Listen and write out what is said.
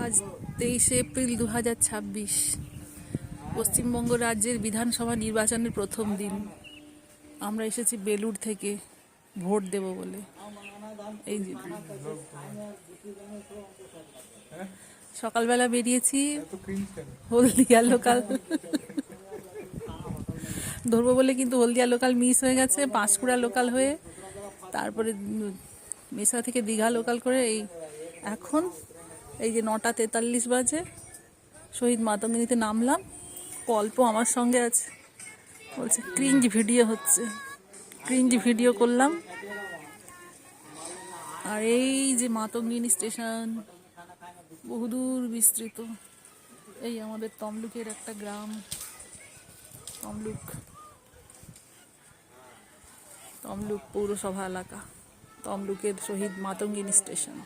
আজ 23 এপ্রিল 2026 পশ্চিমবঙ্গ রাজ্যের বিধানসভা নির্বাচনের প্রথম দিন। আমরা এসেছি বেলুড় থেকে ভোট দেব বলে। এই যে সকালবেলা বেরিয়েছি, হলদিয়া লোকাল ধরবো বলে কিন্তু হলদিয়া লোকাল মিস হয়ে গেছে। পাঁশকুড়া লোকাল হয়ে তারপরে মেসা থেকে দীঘা লোকাল করে এখন এই যে 9টা 43 বাজে শহীদ মাতঙ্গিনীতে নামলাম। কল্প আমার সঙ্গে আছে, বলছে ক্রিঞ্জ ভিডিও হচ্ছে। ক্রিঞ্জ ভিডিও করলাম। আর এই যে মাতঙ্গিনী স্টেশন বহুদূর বিস্তৃত। এই আমাদের তমলুকের একটা গ্রাম, তমলুক পৌরসভা এলাকা, তমলুকের শহীদ মাতঙ্গিনী স্টেশন।